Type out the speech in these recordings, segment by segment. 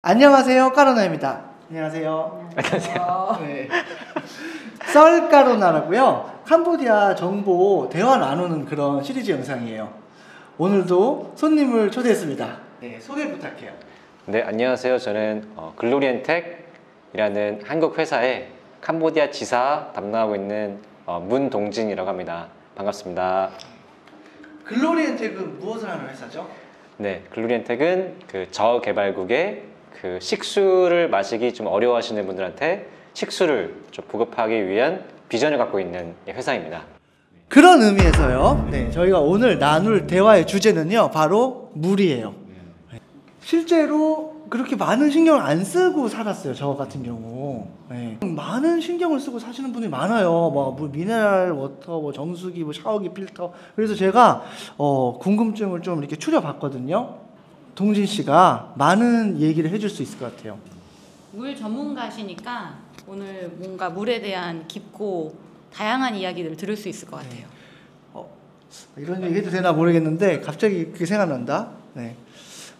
안녕하세요, 까로나입니다. 안녕하세요. 안녕하세요. 네. 썰까로나라고요. 캄보디아 정보 대화 나누는 그런 시리즈 영상이에요. 오늘도 손님을 초대했습니다. 네, 소개 부탁해요. 네, 안녕하세요. 저는 글로리엔텍이라는 한국 회사에 캄보디아 지사 담당하고 있는 문동진이라고 합니다. 반갑습니다. 글로리엔텍은 무엇을 하는 회사죠? 네, 글로리엔텍은 그 저개발국의 그 식수를 마시기 좀 어려워하시는 분들한테 식수를 좀 보급하기 위한 비전을 갖고 있는 회사입니다. 그런 의미에서요. 네, 저희가 오늘 나눌 대화의 주제는요, 바로 물이에요. 실제로 그렇게 많은 신경을 안 쓰고 살았어요, 저 같은 경우. 네. 많은 신경을 쓰고 사시는 분이 많아요. 뭐 미네랄 워터, 뭐 정수기, 뭐 샤워기, 필터. 그래서 제가 궁금증을 좀 이렇게 추려봤거든요. 동진 씨가 많은 얘기를 해줄 수 있을 것 같아요. 물 전문가시니까 오늘 뭔가 물에 대한 깊고 다양한 이야기들을 들을 수 있을 것 같아요. 이런 얘기 해도 되나 모르겠는데 갑자기 그게 생각난다. 네.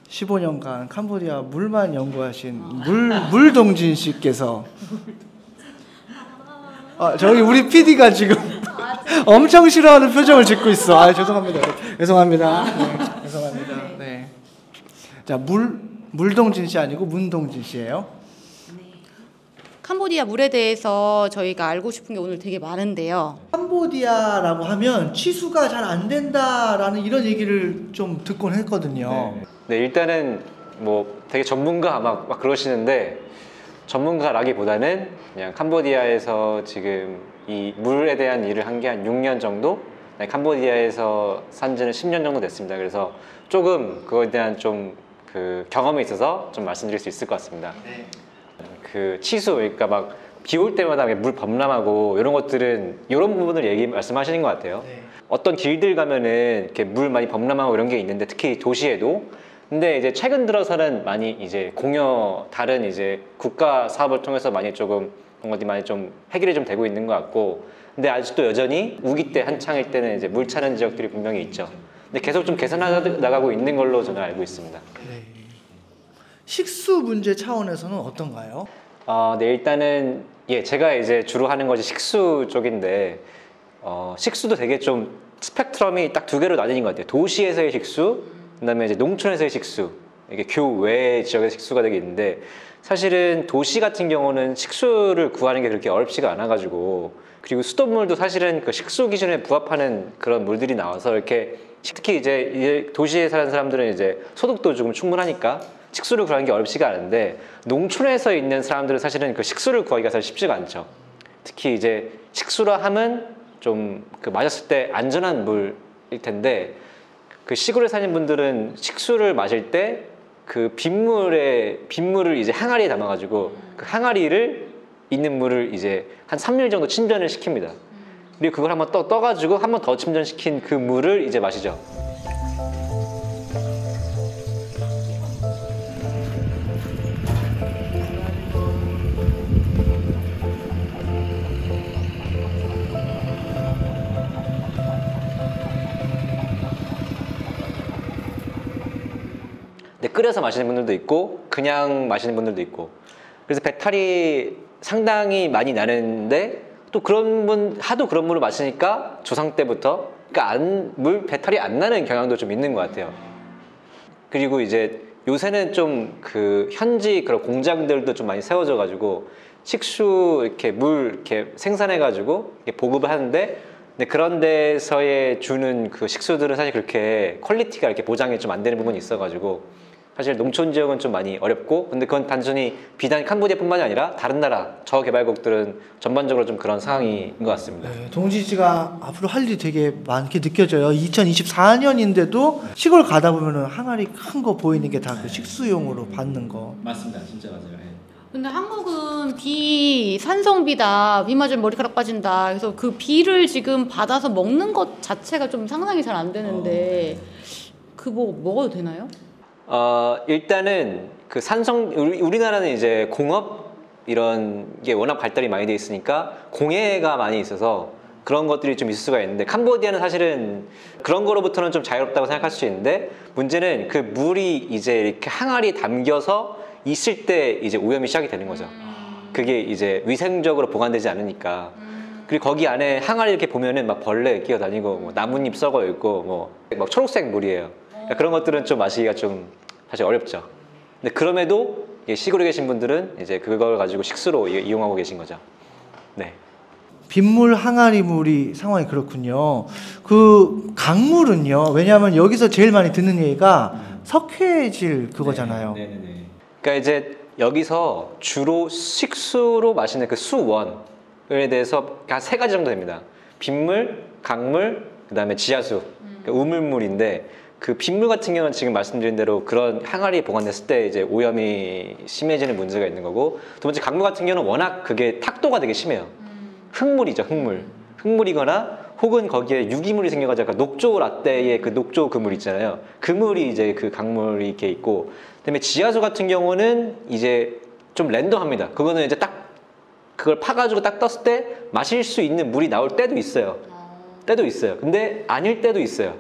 15년간 캄보디아 물만 연구하신 물동진 씨께서 저기 우리 PD가 지금 엄청 싫어하는 표정을 짓고 있어. 죄송합니다. 죄송합니다. 네, 죄송합니다. 네. 자, 물동진 씨 아니고 문동진 씨예요. 네. 캄보디아 물에 대해서 저희가 알고 싶은 게 오늘 되게 많은데요. 캄보디아라고 하면 취수가 잘 안 된다라는 이런 얘기를 좀 듣곤 했거든요. 네, 일단은 뭐 되게 전문가 막 그러시는데 전문가라기보다는 그냥 캄보디아에서 지금 이 물에 대한 일을 한 게 한 6년 정도? 캄보디아에서 산 지는 10년 정도 됐습니다. 그래서 조금 그거에 대한 좀 그 경험이 있어서 좀 말씀드릴 수 있을 것 같습니다. 네. 그 치수, 그러니까 막 비 올 때마다 물 범람하고 이런 것들은 이런 부분을 말씀하시는 것 같아요. 네. 어떤 길들 가면은 이렇게 물 많이 범람하고 이런 게 있는데 특히 도시에도. 근데 이제 최근 들어서는 많이 이제 다른 이제 국가 사업을 통해서 많이 조금 그런 것들이 많이 좀 해결이 좀 되고 있는 것 같고, 근데 아직도 여전히 우기 때 한창일 때는 이제 물 차는 지역들이 분명히 있죠. 근데 계속 좀 개선해 나가고 있는 걸로 저는 알고 있습니다. 네. 식수 문제 차원에서는 어떤가요? 네, 일단은 제가 이제 주로 하는 것이 식수 쪽인데 식수도 되게 좀 스펙트럼이 딱 두 개로 나뉘는 것 같아요. 도시에서의 식수, 그다음에 이제 농촌에서의 식수, 이게 교외 지역의 식수가 되게 있는데, 사실은 도시 같은 경우는 식수를 구하는 게 그렇게 어렵지가 않아가지고, 그리고 수돗물도 사실은 그 식수 기준에 부합하는 그런 물들이 나와서 이렇게 특히 이제 도시에 사는 사람들은 이제 소득도 조금 충분하니까 식수를 구하는 게 어렵지가 않은데, 농촌에서 있는 사람들은 사실은 그 식수를 구하기가 사실 쉽지가 않죠. 특히 이제 식수라 함은 좀 그 마셨을 때 안전한 물일 텐데, 그 시골에 사는 분들은 식수를 마실 때 그 빗물을 이제 항아리에 담아가지고 그 항아리를 있는 물을 이제 한 3일 정도 침전을 시킵니다. 그리고 그걸 한번 떠가지고 한 번 더 침전시킨 그 물을 이제 마시죠. 근데 끓여서 마시는 분들도 있고 그냥 마시는 분들도 있고, 그래서 배탈이 상당히 많이 나는데 또 하도 그런 물을 마시니까 조상 때부터 그러니까 배탈이 안 나는 경향도 좀 있는 것 같아요. 그리고 이제 요새는 좀 그 현지 그런 공장들도 좀 많이 세워져 가지고 식수 이렇게 물 이렇게 생산해 가지고 보급을 하는데, 근데 그런 데서의 주는 그 식수들은 사실 그렇게 퀄리티가 이렇게 보장이 좀 안 되는 부분이 있어가지고 사실 농촌 지역은 좀 많이 어렵고, 근데 그건 단순히 비단 캄보디아뿐만이 아니라 다른 나라 저개발국들은 전반적으로 좀 그런 상황인 것 같습니다. 네, 동진 씨가 앞으로 할 일이 되게 많게 느껴져요. 2024년인데도 시골 가다 보면은 항아리 큰 거 보이는 게 다 그 식수용으로 받는 거. 맞습니다. 진짜 맞아요. 근데 한국은 비 산성비다, 비 맞으면 머리카락 빠진다. 그래서 그 비를 지금 받아서 먹는 것 자체가 좀 상상이 잘 안 되는데 그거 먹어도 되나요? 일단은 그 우리나라는 이제 공업 이런 게 워낙 발달이 많이 돼 있으니까 공해가 많이 있어서 그런 것들이 좀 있을 수가 있는데, 캄보디아는 사실은 그런 거로부터는 좀 자유롭다고 생각할 수 있는데, 문제는 그 물이 이제 이렇게 항아리에 담겨서 있을 때 이제 오염이 시작이 되는 거죠. 그게 이제 위생적으로 보관되지 않으니까. 그리고 거기 안에 항아리 이렇게 보면은 막 벌레 끼어다니고 뭐 나뭇잎 썩어 있고 뭐 막 초록색 물이에요. 그러니까 그런 것들은 좀 마시기가 좀 사실 어렵죠. 근데 그럼에도 시골에 계신 분들은 이제 그걸 가지고 식수로 이용하고 계신 거죠. 네. 빗물, 항아리 물이 상황이 그렇군요. 그 강물은요. 왜냐하면 여기서 제일 많이 듣는 얘기가 석회질 그거잖아요. 네네네. 그러니까 이제 여기서 주로 식수로 마시는 그 수원에 대해서 한 3가지 정도 됩니다. 빗물, 강물, 그다음에 지하수, 그러니까 우물물인데 그 빗물 같은 경우는 지금 말씀드린 대로 그런 항아리에 보관됐을 때 이제 오염이 심해지는 문제가 있는 거고, 두 번째 강물 같은 경우는 워낙 그게 탁도가 되게 심해요. 흑물이죠, 흑물. 흑물이거나 혹은 거기에 유기물이 생겨가지고 약간 녹조 라떼의 그 녹조 그물 있잖아요. 그물이 이제 그 강물이 이렇게 있고, 그다음에 지하수 같은 경우는 이제 좀 랜덤합니다. 그거는 이제 딱 그걸 파가지고 딱 떴을 때 마실 수 있는 물이 나올 때도 있어요. 때도 있어요. 근데 아닐 때도 있어요.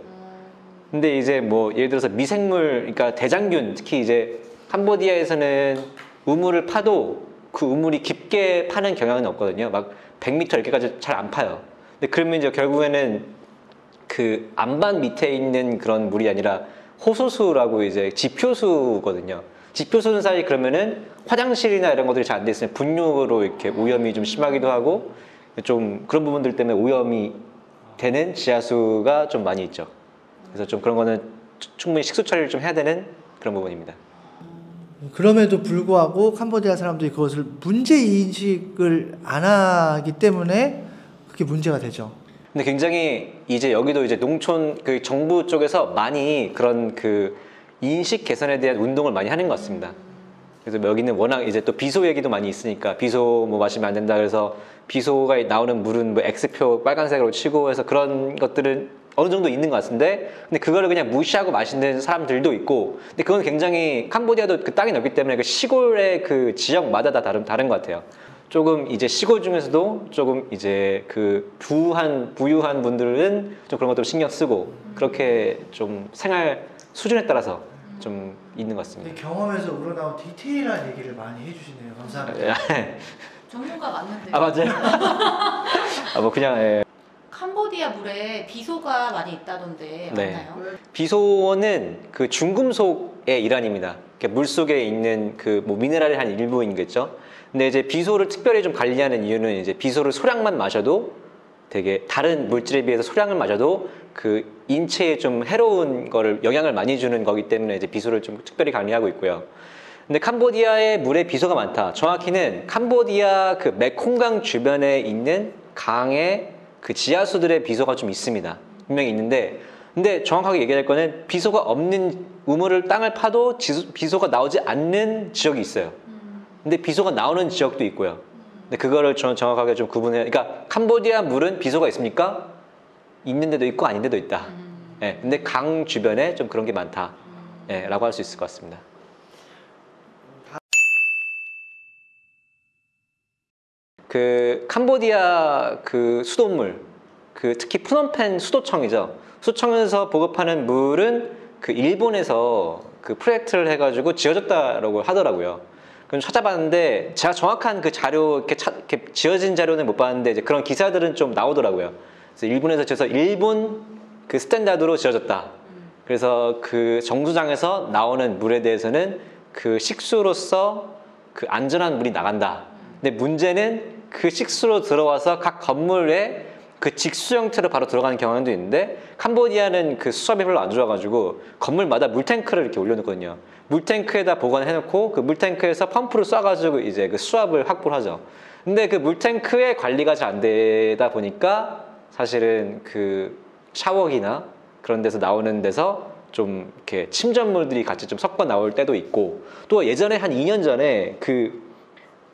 근데 이제 뭐 예를 들어서 미생물, 그러니까 대장균, 특히 이제 캄보디아에서는 우물을 파도 그 우물이 깊게 파는 경향은 없거든요. 막 100m 이렇게까지 잘 안 파요. 근데 그러면 이제 결국에는 그 안반 밑에 있는 그런 물이 아니라 호소수라고 이제 지표수거든요. 지표수는 사실 그러면은 화장실이나 이런 것들이 잘 안 돼 있으면 분뇨로 이렇게 오염이 좀 심하기도 하고 좀 그런 부분들 때문에 오염이 되는 지하수가 좀 많이 있죠. 그래서 좀 그런 거는 충분히 식수 처리를 좀 해야 되는 그런 부분입니다. 그럼에도 불구하고 캄보디아 사람들이 그것을 문제 인식을 안 하기 때문에 그게 문제가 되죠. 근데 굉장히 이제 여기도 이제 농촌 그 정부 쪽에서 많이 그런 그 인식 개선에 대한 운동을 많이 하는 것 같습니다. 그래서 여기는 워낙 이제 또 비소 얘기도 많이 있으니까 비소 뭐 마시면 안 된다 그래서 비소가 나오는 물은 뭐 X표 빨간색으로 치고 해서 그런 것들은 어느 정도 있는 것 같은데, 근데 그거를 그냥 무시하고 마시는 사람들도 있고, 근데 그건 굉장히 캄보디아도 그 땅이 넓기 때문에 그 시골의 그 지역마다 다 다른 것 같아요. 조금 이제 시골 중에서도 조금 이제 그 부유한 분들은 좀 그런 것들 신경 쓰고 그렇게 좀 생활 수준에 따라서 좀 있는 것 같습니다. 경험에서 우러나온 디테일한 얘기를 많이 해주시네요. 감사합니다. 전문가 맞는데. 아 맞아요. 아 뭐 그냥 예. 캄보디아 물에 비소가 많이 있다던데 네. 맞나요? 비소는 그 중금속의 일환입니다. 물 속에 있는 그 뭐 미네랄의 한 일부이겠죠. 근데 이제 비소를 특별히 좀 관리하는 이유는 이제 비소를 소량만 마셔도 되게 다른 물질에 비해서 소량을 마셔도 그 인체에 좀 해로운 거를 영향을 많이 주는 거기 때문에 이제 비소를 좀 특별히 관리하고 있고요. 근데 캄보디아에 물에 비소가 많다. 정확히는 캄보디아 그 메콩강 주변에 있는 강에 그 지하수들의 비소가 좀 있습니다. 분명히 있는데, 근데 정확하게 얘기할 거는 비소가 없는 우물을 땅을 파도 비소가 나오지 않는 지역이 있어요. 근데 비소가 나오는 지역도 있고요. 근데 그거를 저는 정확하게 좀 구분해야, 그러니까 캄보디아 물은 비소가 있습니까? 있는 데도 있고 아닌 데도 있다. 예, 근데 강 주변에 좀 그런 게 많다. 예, 라고 할 수 있을 것 같습니다. 그 캄보디아 그 수돗물, 그 특히 푸놈펜 수도청이죠. 수도청에서 보급하는 물은 그 일본에서 그 프로젝트를 해가지고 지어졌다라고 하더라고요. 그럼 찾아봤는데 제가 정확한 그 자료 이렇게 지어진 자료는 못 봤는데 이제 그런 기사들은 좀 나오더라고요. 그래서 일본에서 지어서 일본 그 스탠다드로 지어졌다. 그래서 그 정수장에서 나오는 물에 대해서는 그 식수로서 그 안전한 물이 나간다. 근데 문제는 그 식수로 들어와서 각 건물에 그 직수 형태로 바로 들어가는 경향도 있는데, 캄보디아는 그 수압이 별로 안 좋아가지고 건물마다 물탱크를 이렇게 올려놓거든요. 물탱크에다 보관해놓고 그 물탱크에서 펌프를 쏴가지고 이제 그 수압을 확보를 하죠. 근데 그 물탱크의 관리가 잘 안 되다 보니까 사실은 그 샤워기나 그런 데서 나오는 데서 좀 이렇게 침전물들이 같이 좀 섞어 나올 때도 있고, 또 예전에 한 2년 전에 그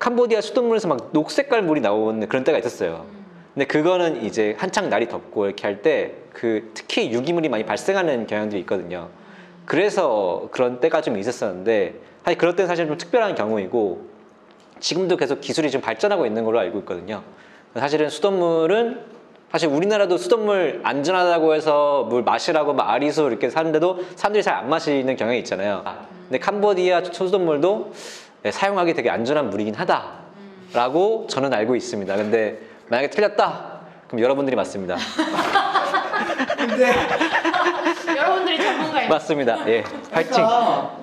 캄보디아 수돗물에서 막 녹색깔 물이 나오는 그런 때가 있었어요. 근데 그거는 이제 한창 날이 덥고 이렇게 할 때 그 특히 유기물이 많이 발생하는 경향들이 있거든요. 그래서 그런 때가 좀 있었었는데, 사실 그럴 때는 사실 좀 특별한 경우이고 지금도 계속 기술이 좀 발전하고 있는 걸로 알고 있거든요. 사실은 수돗물은 사실 우리나라도 수돗물 안전하다고 해서 물 마시라고 막 아리수 이렇게 사는데도 사람들이 잘 안 마시는 경향이 있잖아요. 근데 캄보디아 수돗물도 네, 사용하기 되게 안전한 물이긴 하다라고 저는 알고 있습니다. 근데 만약에 틀렸다, 그럼 여러분들이 맞습니다. 근데 여러분들이 전문가예요. 맞습니다. 예, 파이팅. 그러니까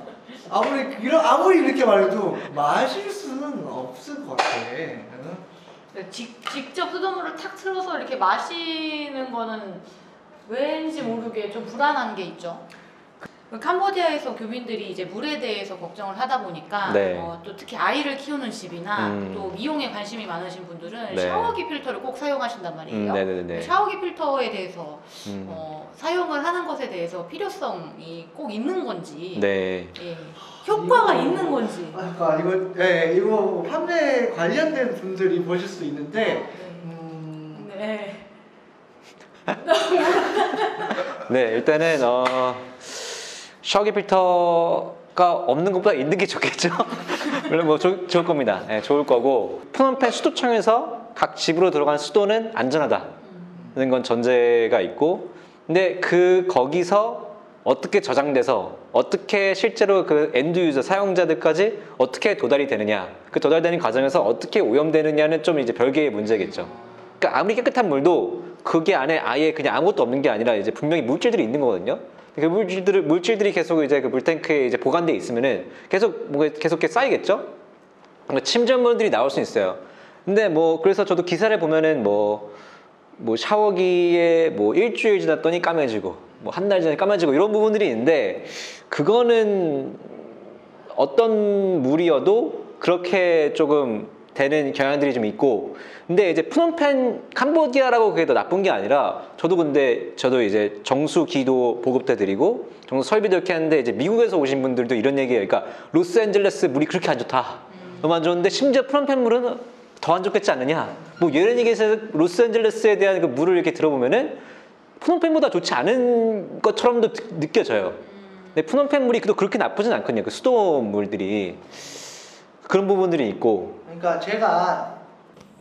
아무리 이렇게 말해도 마실 수는 없을 것 같아. 직접 수돗물을 탁 틀어서 이렇게 마시는 거는 왠지 모르게 좀 불안한 게 있죠. 캄보디아에서 교민들이 이제 물에 대해서 걱정을 하다 보니까 네. 또 특히 아이를 키우는 집이나 또 미용에 관심이 많으신 분들은 네. 샤워기 필터를 꼭 사용하신단 말이에요. 네네네. 샤워기 필터에 대해서 사용을 하는 것에 대해서 필요성이 꼭 있는 건지, 네. 예, 효과가 있는 건지. 그러니까 이거 판매 관련된 분들이 보실 수 있는데, 네. 네, 일단은 샤워기 필터가 없는 것보다 있는 게 좋겠죠. 물론 뭐 좋을 겁니다. 네, 좋을 거고, 프놈펜 수도청에서 각 집으로 들어간 수도는 안전하다는 건 전제가 있고, 근데 거기서 어떻게 저장돼서 어떻게 실제로 그 엔드 유저 사용자들까지 어떻게 도달이 되느냐, 그 도달되는 과정에서 어떻게 오염되느냐는 좀 이제 별개의 문제겠죠. 그러니까 아무리 깨끗한 물도 그게 안에 아예 그냥 아무것도 없는 게 아니라 이제 분명히 물질들이 있는 거거든요. 그 물질들이 계속 이제 그 물탱크에 이제 보관돼 있으면은 계속 이렇게 쌓이겠죠. 그러니까 침전물들이 나올 수 있어요. 근데 그래서 저도 기사를 보면은 샤워기에 일주일 지났더니 까매지고 한 달 전에 까매지고 이런 부분들이 있는데, 그거는 어떤 물이어도 그렇게 조금 되는 경향들이 좀 있고, 근데 이제 프놈펜 캄보디아라고 그게 더 나쁜 게 아니라, 저도 이제 정수기도 보급돼 드리고 정수 설비도 이렇게 하는데, 이제 미국에서 오신 분들도 이런 얘기예요. 그러니까 로스앤젤레스 물이 그렇게 안 좋다, 너무 안 좋은데 심지어 프놈펜 물은 더 안 좋겠지 않느냐, 이런 얘기에서 로스앤젤레스에 대한 그 물을 이렇게 들어보면은 프놈펜보다 좋지 않은 것처럼도 느껴져요. 근데 프놈펜 물이 그렇게 나쁘진 않거든요. 그 수돗물들이 그런 부분들이 있고. 그러니까 제가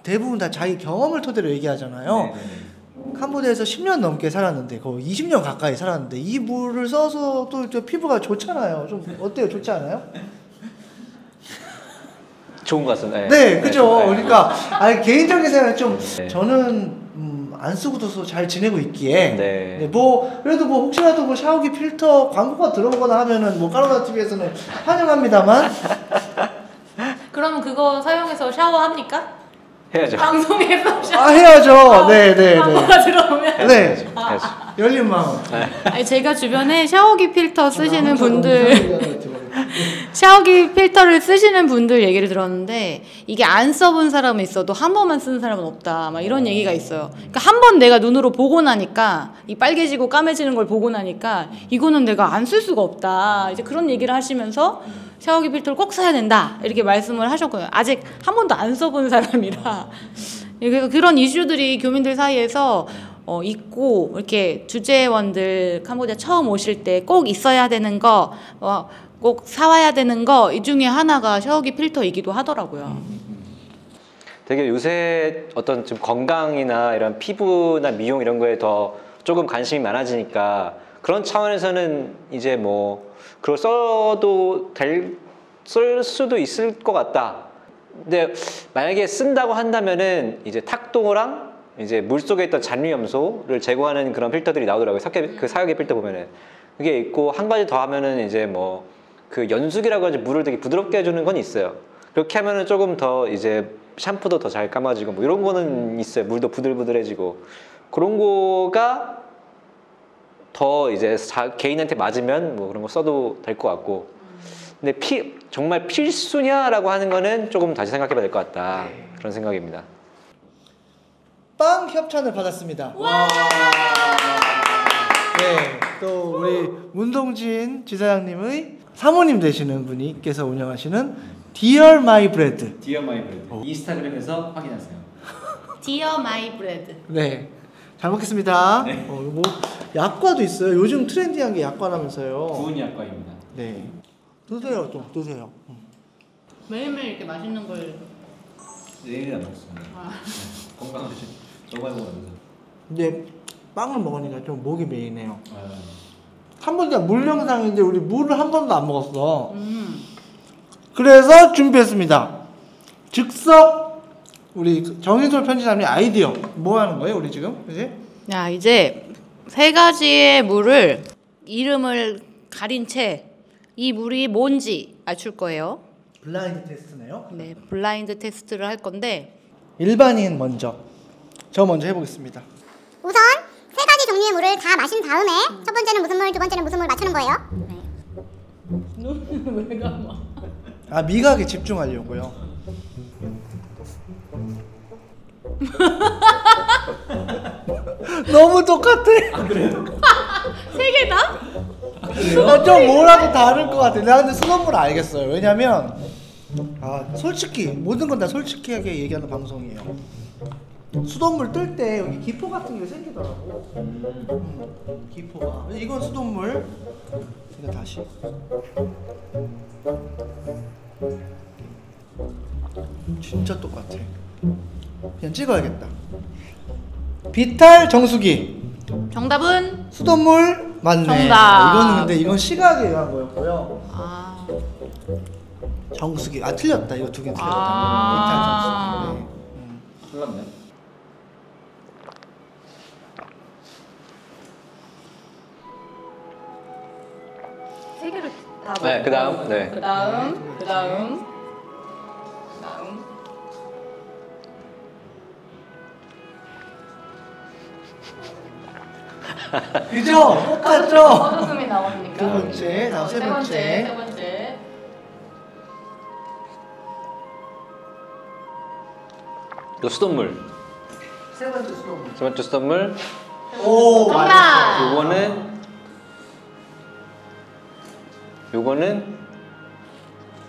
대부분 다 자기 경험을 토대로 얘기하잖아요. 네네네. 캄보디아에서 10년 넘게 살았는데, 거의 20년 가까이 살았는데, 이 물을 써서 또 피부가 좋잖아요. 좀 어때요? 좋지 않아요? 좋은 것 같습니다. 네, 그죠. 네. 그러니까 개인적인 생각은 좀 네. 저는 안 쓰고도 잘 지내고 있기에, 네. 그래도 혹시라도 샤워기 필터 광고가 들어오거나 하면은 까로나 TV에서는 환영합니다만. 그러면 그거 사용해서 샤워합니까? 해야죠. 방송에서 해야죠. 네. 광고가 들어오면. 네. 해야죠. 열린 마음. 아니, 제가 주변에 샤워기 필터 쓰시는 혼자 분들, 샤워기 필터를 쓰시는 분들 얘기를 들었는데, 이게 안 써본 사람은 있어도 한 번만 쓰는 사람은 없다, 막 이런 얘기가 있어요. 그러니까 한 번 내가 눈으로 보고 나니까, 이 빨개지고 까매지는 걸 보고 나니까 이거는 내가 안 쓸 수가 없다, 이제 그런 얘기를 하시면서 샤워기 필터를 꼭 써야 된다 이렇게 말씀을 하셨고요. 아직 한 번도 안 써본 사람이라. 그래서 그런 이슈들이 교민들 사이에서 있고, 이렇게 주재원들 캄보디아 처음 오실 때 꼭 있어야 되는 거, 꼭 사와야 되는 거, 이 중에 하나가 샤워기 필터이기도 하더라고요. 되게 요새 어떤 좀 건강이나 이런 피부나 미용 이런 거에 더 조금 관심이 많아지니까, 그런 차원에서는 이제 그걸 쓸 수도 있을 것 같다. 근데 만약에 쓴다고 한다면은 이제 탁도랑 이제 물 속에 있던 잔류염소를 제거하는 그런 필터들이 나오더라고요. 그 사유기 필터 보면은 그게 있고, 한 가지 더 하면은 이제 그 연수기라고 하지, 물을 되게 부드럽게 해주는 건 있어요. 그렇게 하면은 조금 더 이제 샴푸도 더 잘 감아지고 이런 거는 있어요. 물도 부들부들해지고 그런 거가 더 이제 개인한테 맞으면 그런 거 써도 될 것 같고. 근데 정말 필수냐라고 하는 거는 조금 다시 생각해봐야 될 것 같다. 그런 생각입니다. 빵 협찬을 받았습니다. 와. 네, 또 우리 문동진 지사장님의 사모님 되시는 분께서 운영하시는 Dear My Bread. Dear My Bread. 인스타그램에서 확인하세요. Dear My Bread. 네, 잘 먹겠습니다. 네. 약과도 있어요. 요즘 트렌디한 게 약과라면서요. 구운 약과입니다. 네, 드세요, 좀 드세요. 매일매일 이렇게 맛있는 걸. 내일은 안 먹습니다. 건강하시. 너무 많이 먹으면서. 근데 빵을 먹으니까 좀 목이 메이네요. 캄보디아 물 영상인데 우리 물을 한 번도 안 먹었어. 그래서 준비했습니다. 즉석 우리 정인솔 편집장님 아이디어 뭐 하는 거예요 우리 지금? 그지? 야, 이제 세 가지의 물을 이름을 가린 채 이 물이 뭔지 맞출 거예요. 블라인드 테스트네요. 네, 블라인드 테스트를 할 건데 일반인 먼저. 저 먼저 해보겠습니다. 우선 세 가지 종류의 물을 다 마신 다음에 첫 번째는 무슨 물, 두 번째는 무슨 물 맞추는 거예요. 눈을 왜 감아? 아 미각에 집중하려고요. 너무 똑같아. 세 개다? 좀 뭐라도 다를 것 같아. 나 근데 수돗물 알겠어요. 왜냐면 솔직히 모든 건 다 솔직하게 얘기하는 방송이에요. 수돗물 뜰 때 여기 기포 같은 게 생기더라고. 기포가. 이건 수돗물. 제가 다시. 진짜 똑같아. 그냥 찍어야겠다. 비탈 정수기. 정답은 수돗물 맞네. 정답. 이거는 근데 이건 시각에 의한 거였고요. 아, 정수기. 틀렸다. 이거 두 개 틀렸다. 아. 비탈 정수기. 틀렸네. 세 개를 다. 네, 그다음. 네. 그다음. 그죠? 똑같죠? 어둠이 나오니까. 두 번째, 다음 세 번째. 세 번째. 이거 수돗물. 세 번째 수돗물. 세 번째 수돗물. 오, 정답. 요거는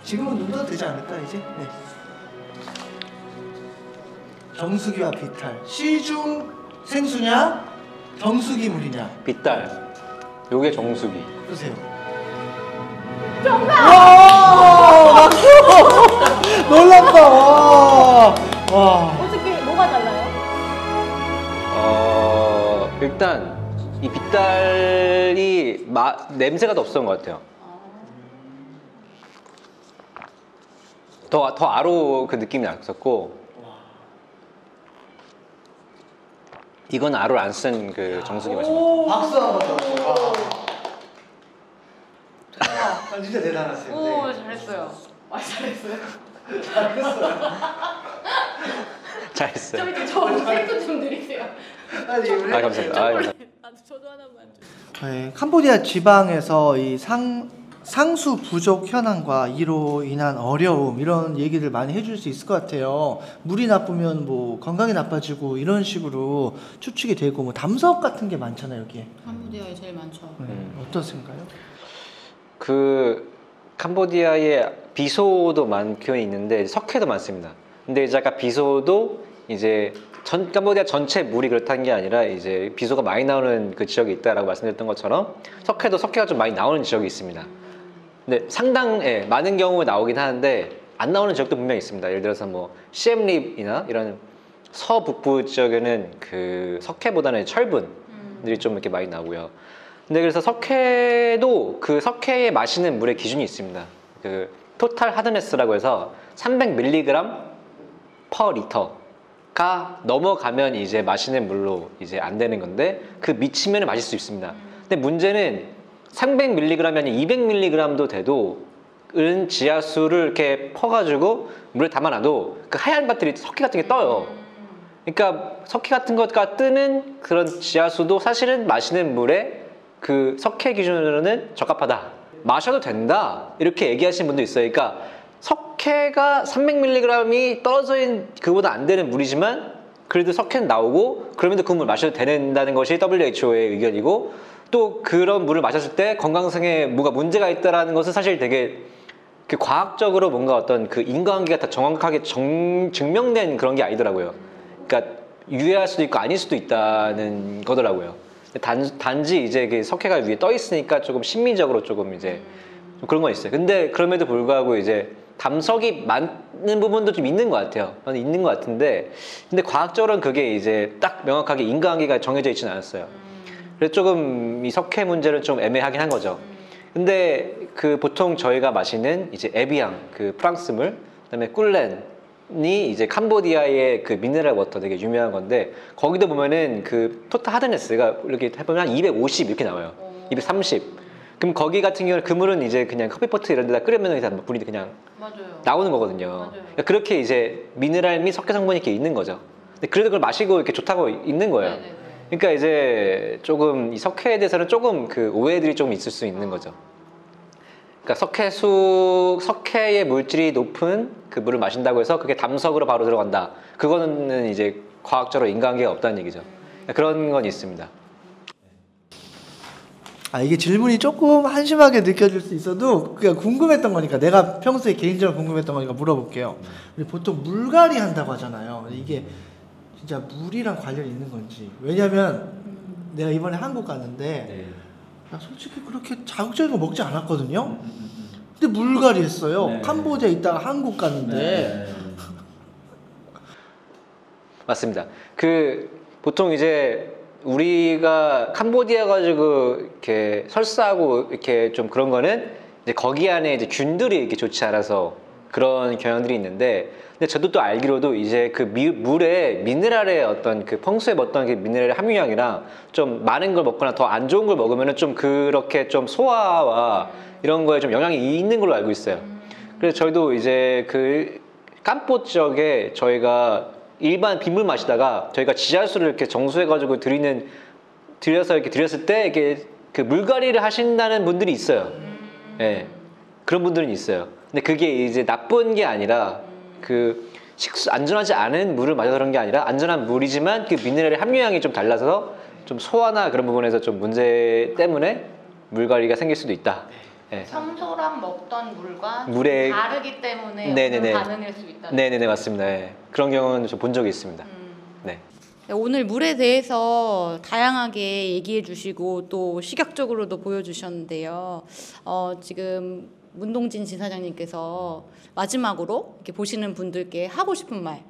지금은 눌러도 되지 않을까 이제? 네. 정수기와 비탈. 시중 생수냐? 정수기 물이냐? 빗달. 요게 정수기. 보세요. 정답! 와! 맞죠? 놀랍다. 와. 어떻게 뭐가 달라요? 일단 이 빗달이 냄새가 더 없었던 것 같아요. 더 아로 그 느낌이 났었고, 이건 아로를 안 쓴 그 정수기 맛입니다. 박수 한번 더. 진짜 대단하세요. 오, 잘했어요. 잘했어요. 잘했어요. 이제 저 셀프 좀 드리세요. 감사합니다. 감사합니다. 저도 하나만. 네, 캄보디아 지방에서 이 상수 부족 현황과 이로 인한 어려움 이런 얘기를 많이 해줄 수 있을 것 같아요. 물이 나쁘면 뭐 건강이 나빠지고 이런 식으로 추측이 되고 뭐 담석 같은 게 많잖아요 여기에. 캄보디아에 제일 많죠. 어떠신가요? 그 캄보디아에 비소도 많긴 있는데 석회도 많습니다. 근데 이제 아까 비소도 이제 캄보디아 전체 물이 그렇다는 게 아니라 이제 비소가 많이 나오는 그 지역이 있다라고 말씀드렸던 것처럼 석회가 좀 많이 나오는 지역이 있습니다. 근데 많은 경우에 나오긴 하는데 안 나오는 지역도 분명히 있습니다. 예를 들어서 뭐 시엠립이나 이런 서북부 지역에는 그 석회보다는 철분들이 좀 이렇게 많이 나오고요. 근데 그래서 석회도 그 석회에 마시는 물의 기준이 있습니다. 그 토탈 하드네스라고 해서 300mg per 리터가 넘어가면 이제 마시는 물로 이제 안 되는 건데 그 미치면 마실 수 있습니다. 근데 문제는 300mg이 아니라 200mg도 돼도 은 지하수를 이렇게 퍼가지고 물에 담아놔도 그 하얀 것들이 석회 같은 게 떠요. 그러니까 석회 같은 것과 뜨는 그런 지하수도 사실은 마시는 물에 그 석회 기준으로는 적합하다. 마셔도 된다. 이렇게 얘기하시는 분도 있어요. 그러니까 석회가 300mg이 떨어져 있는 그보다 안 되는 물이지만 그래도 석회는 나오고 그러면도 그 물 마셔도 된다는 것이 WHO의 의견이고 또 그런 물을 마셨을 때 건강성에 뭐가 문제가 있다라는 것은 사실 되게 그 과학적으로 뭔가 어떤 그 인과관계가 다 정확하게 증명된 그런 게 아니더라고요. 그러니까 유해할 수도 있고 아닐 수도 있다는 거더라고요. 단지 이제 그 석회가 위에 떠 있으니까 조금 심미적으로 조금 이제 좀 그런 건 있어요. 근데 그럼에도 불구하고 이제 담석이 많은 부분도 좀 있는 것 같아요. 있는 것 같은데 근데 과학적으로는 그게 이제 딱 명확하게 인과관계가 정해져 있지는 않았어요. 그래서 조금 이 석회 문제는 좀 애매하긴 한 거죠. 근데 그 보통 저희가 마시는 이제 에비앙 그 프랑스물, 그다음에 꿀렌이 이제 캄보디아의 그 미네랄 워터 되게 유명한 건데 거기도 보면은 그 토탈 하드네스가 이렇게 해보면 한 250 이렇게 나와요. 230. 그럼 거기 같은 경우는 그 물은 이제 그냥 커피포트 이런 데다 끓이면 그냥 물이 그냥 맞아요. 나오는 거거든요. 그러니까 그렇게 이제 미네랄 및 석회 성분이 이렇게 있는 거죠. 근데 그래도 그걸 마시고 이렇게 좋다고 있는 거예요. 그러니까 이제 조금 이 석회에 대해서는 조금 그 오해들이 좀 있을 수 있는 거죠. 그러니까 석회의 물질이 높은 그 물을 마신다고 해서 그게 담석으로 바로 들어간다. 그거는 이제 과학적으로 인과관계가 없다는 얘기죠. 그러니까 그런 건 있습니다. 이게 질문이 조금 한심하게 느껴질 수 있어도 그냥 궁금했던 거니까 내가 평소에 개인적으로 궁금했던 거니까 물어볼게요. 우리 보통 물갈이 한다고 하잖아요. 이게 진짜 물이랑 관련이 있는 건지. 왜냐면 내가 이번에 한국 갔는데 네. 나 솔직히 그렇게 자극적인 거 먹지 않았거든요. 근데 물갈이 했어요. 네. 캄보디아 있다가 한국 갔는데 네. 맞습니다. 그 보통 이제 우리가 캄보디아 가지고 이렇게 설사하고 이렇게 좀 그런 거는 이제 거기 안에 이제 균들이 이렇게 좋지 않아서 그런 경향들이 있는데, 근데 저도 또 알기로도 이제 그 물에 미네랄의 어떤 그 평소에 먹던 그 미네랄의 함유량이랑 좀 많은 걸 먹거나 더 안 좋은 걸 먹으면은 좀 그렇게 좀 소화와 이런 거에 좀 영향이 있는 걸로 알고 있어요. 그래서 저희도 이제 그 깜포 지역에 저희가 일반 빗물 마시다가 저희가 지하수를 이렇게 정수해가지고 드려서 이렇게 드렸을 때 이게 그 물갈이를 하신다는 분들이 있어요. 예, 그런 분들은 있어요. 근데 그게 이제 나쁜 게 아니라 그 안전하지 않은 물을 마셔서 그런 게 아니라 안전한 물이지만 그 미네랄의 함유량이 좀 달라서 좀 소화나 그런 부분에서 좀 문제 때문에 물갈이가 생길 수도 있다. 예. 평소랑 먹던 물과 물에 다르기 때문에 네네네. 반응일 수 있다. 네네네, 맞습니다. 예. 그런 경우는 좀 본 적이 있습니다. 네. 오늘 물에 대해서 다양하게 얘기해 주시고 또 시각적으로도 보여주셨는데요. 지금 문동진 지사장님께서 마지막으로 이렇게 보시는 분들께 하고 싶은 말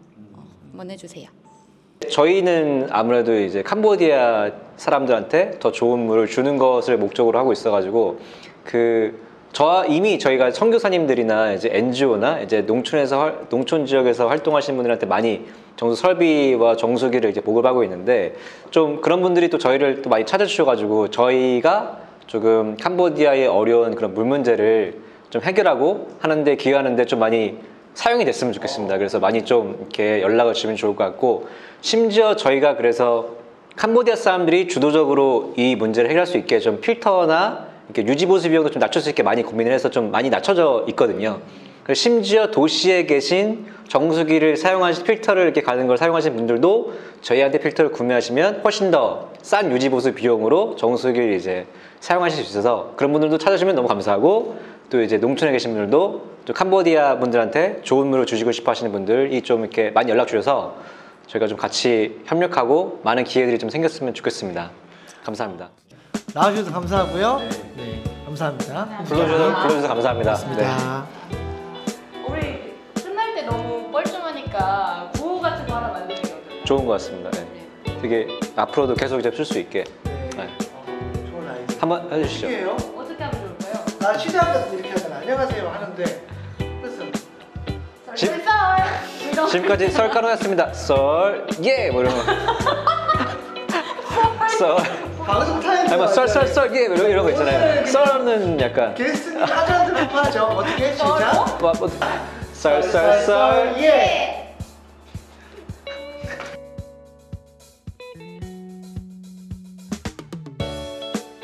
한번 해주세요. 저희는 아무래도 이제 캄보디아 사람들한테 더 좋은 물을 주는 것을 목적으로 하고 있어가지고 이미 저희가 선교사님들이나 이제 NGO나 이제 농촌 지역에서 활동하시는 분들한테 많이 정수 설비와 정수기를 이제 보급하고 있는데, 좀 그런 분들이 또 저희를 또 많이 찾아주셔가지고 저희가 조금 캄보디아의 어려운 그런 물 문제를 좀 해결하고 하는데 기여하는데 좀 많이 사용이 됐으면 좋겠습니다. 그래서 많이 좀 이렇게 연락을 주면 좋을 것 같고, 심지어 저희가 그래서 캄보디아 사람들이 주도적으로 이 문제를 해결할 수 있게 좀 필터나 이렇게 유지 보수 비용도 좀 낮출 수 있게 많이 고민을 해서 좀 많이 낮춰져 있거든요. 그래서 심지어 도시에 계신 정수기를 필터를 이렇게 가는 걸 사용하시는 분들도 저희한테 필터를 구매하시면 훨씬 더 싼 유지 보수 비용으로 정수기를 이제 사용하실 수 있어서 그런 분들도 찾아주시면 너무 감사하고, 또 이제 농촌에 계신 분들도 또 캄보디아 분들한테 좋은 물을 주시고 싶어 하시는 분들이 좀 이렇게 많이 연락 주셔서 저희가 좀 같이 협력하고 많은 기회들이 좀 생겼으면 좋겠습니다. 감사합니다. 나와주셔서 감사하고요. 네, 감사합니다. 불러주셔서 감사합니다. 고맙습니다. 우리 끝날 때 너무 뻘쭘하니까 구호 같은 거 하나 만드는 게 어떨까요? 좋은 것 같습니다. 네. 되게 앞으로도 계속 이제 쓸 수 있게 네. 좋은 아이디어. 한번 해주시죠. 어떻게요? 어떻게 하면 좋을까요? 나 시대학교 이렇게 하잖아. 안녕하세요 하는데 뜻은 썰 이런 지금까지 썰까노였습니다. 썰, 예! 뭐 이런 거. 썰. 방송 타임. 아니, 뭐 썰, 예! 뭐 이런 거 있잖아요. 썰은 약간. 게스트님 하자는 대로 하죠. 어떻게 시작? 썰, 예.